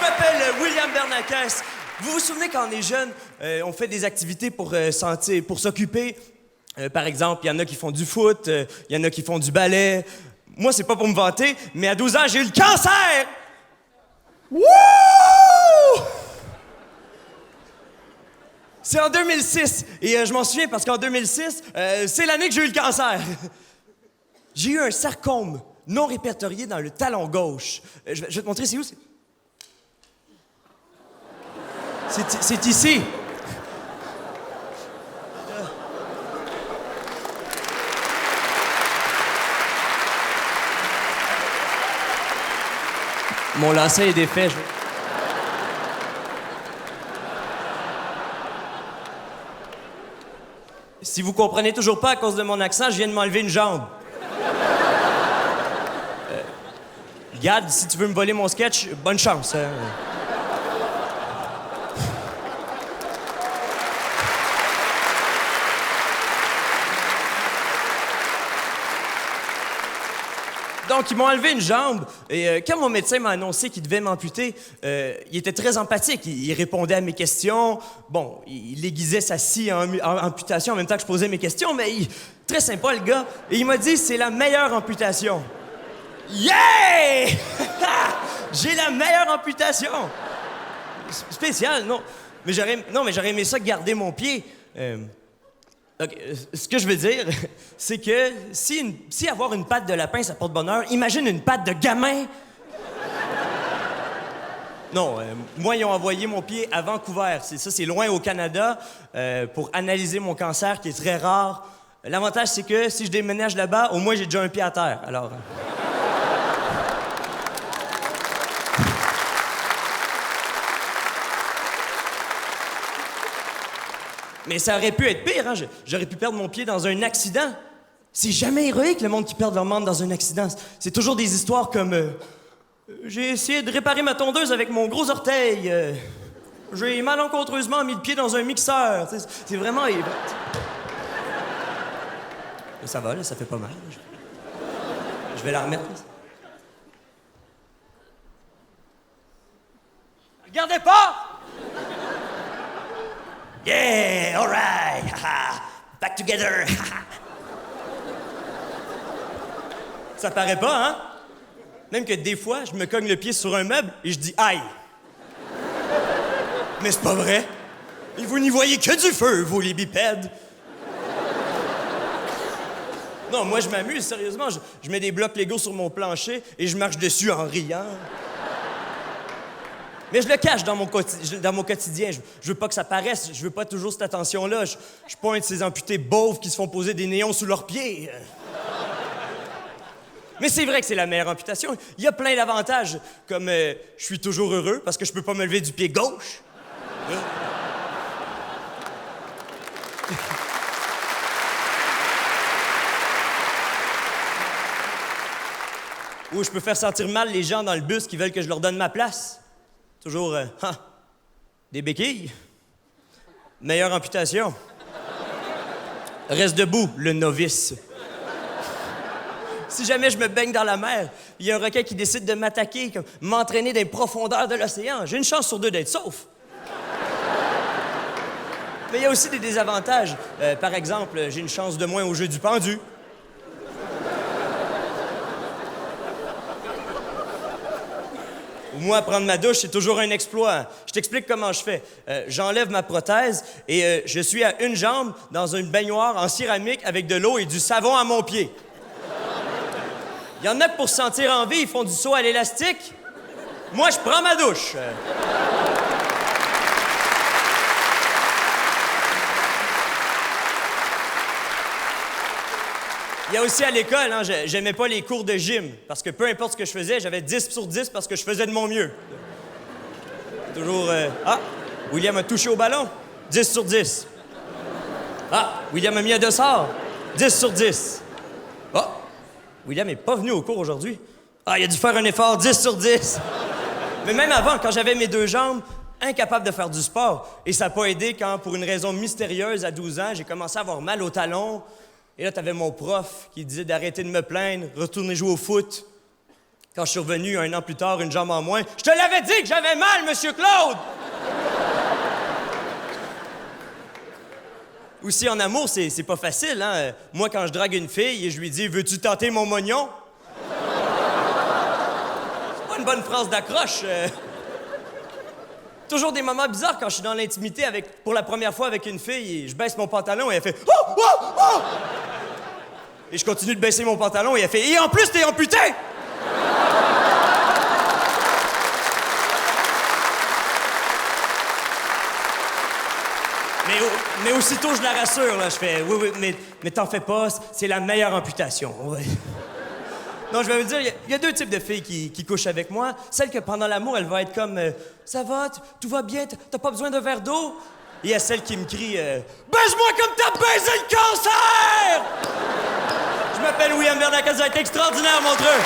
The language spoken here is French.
m'appelle William Bernacas. Vous vous souvenez quand on est jeune, on fait des activités pour s'occuper. Par exemple, il y en a qui font du foot, il y en a qui font du ballet. Moi, c'est pas pour me vanter, mais à 12 ans, j'ai eu le cancer! Wouh! C'est en 2006, et je m'en souviens parce qu'en 2006, c'est l'année que j'ai eu le cancer. J'ai eu un sarcome non répertorié dans le talon gauche. Je vais te montrer, c'est où? C'est ici. Mon lacet est défait. Si vous comprenez toujours pas à cause de mon accent, je viens de m'enlever une jambe. Gad, si tu veux me voler mon sketch, bonne chance. Hein? Donc, ils m'ont enlevé une jambe, et quand mon médecin m'a annoncé qu'il devait m'amputer, il était très empathique. Il répondait à mes questions. Bon, il aiguisait sa scie en amputation en même temps que je posais mes questions, mais très sympa, le gars. Et il m'a dit, c'est la meilleure amputation. Yeah! J'ai la meilleure amputation! Spécial, non. Mais j'aurais aimé ça garder mon pied. Donc, ce que je veux dire, c'est que si avoir une patte de lapin, ça porte bonheur, imagine une patte de gamin. Non, moi, ils ont envoyé mon pied à Vancouver. C'est loin au Canada, pour analyser mon cancer, qui est très rare. L'avantage, c'est que si je déménage là-bas, au moins, j'ai déjà un pied à terre. Alors... Mais ça aurait pu être pire, hein? J'aurais pu perdre mon pied dans un accident. C'est jamais héroïque, le monde qui perd leur membre dans un accident. C'est toujours des histoires comme... j'ai essayé de réparer ma tondeuse avec mon gros orteil. J'ai malencontreusement mis le pied dans un mixeur. C'est vraiment... Mais ça va, là, ça fait pas mal. Je vais la remettre. Là. Regardez pas! Yeah, all right, back together. Ça paraît pas, hein? Même que des fois, je me cogne le pied sur un meuble et je dis aïe. Mais c'est pas vrai. Et vous n'y voyez que du feu, vous, les bipèdes. Non, moi, je m'amuse, sérieusement. Je mets des blocs Lego sur mon plancher et je marche dessus en riant. Mais je le cache dans mon quotidien. Je veux pas que ça paraisse. Je veux pas toujours cette attention-là. Je suis pas un de ces amputés beaufs qui se font poser des néons sous leurs pieds. Mais c'est vrai que c'est la meilleure amputation. Il y a plein d'avantages, comme je suis toujours heureux parce que je peux pas me lever du pied gauche. Ou je peux faire sentir mal les gens dans le bus qui veulent que je leur donne ma place. Toujours, des béquilles. Meilleure amputation. Reste debout, le novice. Si jamais je me baigne dans la mer, il y a un requin qui décide de m'attaquer, m'entraîner dans les profondeurs de l'océan, j'ai une chance sur deux d'être sauf. Mais il y a aussi des désavantages. Par exemple, j'ai une chance de moins au jeu du pendu. Moi, prendre ma douche, c'est toujours un exploit. Je t'explique comment je fais. J'enlève ma prothèse et je suis à une jambe dans une baignoire en céramique avec de l'eau et du savon à mon pied. Il y en a que pour se sentir en vie, ils font du saut à l'élastique. Moi, je prends ma douche. Il y a aussi à l'école, hein, j'aimais pas les cours de gym, parce que peu importe ce que je faisais, j'avais 10 sur 10 parce que je faisais de mon mieux. Toujours... William a touché au ballon, 10 sur 10. William a mis un dossard, 10 sur 10. William est pas venu au cours aujourd'hui. Il a dû faire un effort, 10 sur 10. Mais même avant, quand j'avais mes deux jambes, incapable de faire du sport. Et ça n'a pas aidé quand, pour une raison mystérieuse, à 12 ans, j'ai commencé à avoir mal au talon. Et là, t'avais mon prof qui disait d'arrêter de me plaindre, retourner jouer au foot. Quand je suis revenu 1 an plus tard, une jambe en moins, je te l'avais dit que j'avais mal, Monsieur Claude! Aussi, en amour, c'est pas facile, hein? Moi, quand je drague une fille et je lui dis « Veux-tu tenter mon mognon? » C'est pas une bonne phrase d'accroche. Toujours des moments bizarres quand je suis dans l'intimité pour la première fois avec une fille et je baisse mon pantalon et elle fait « Oh! Oh! Oh! » Et je continue de baisser mon pantalon et elle fait « Et en plus, t'es amputé! » Mais aussitôt, je la rassure, là. Je fais « Oui, mais t'en fais pas, c'est la meilleure amputation. » Ouais. Non, je vais vous dire, il y a 2 types de filles qui couchent avec moi. Celle que pendant l'amour, elle va être comme Ça va, tout va bien, t'as pas besoin d'un verre d'eau? » Et il y a celle qui me crie Baise-moi comme t'as baisé le cancer! Je m'appelle William Bernacaz, ça va être extraordinaire, mon truc!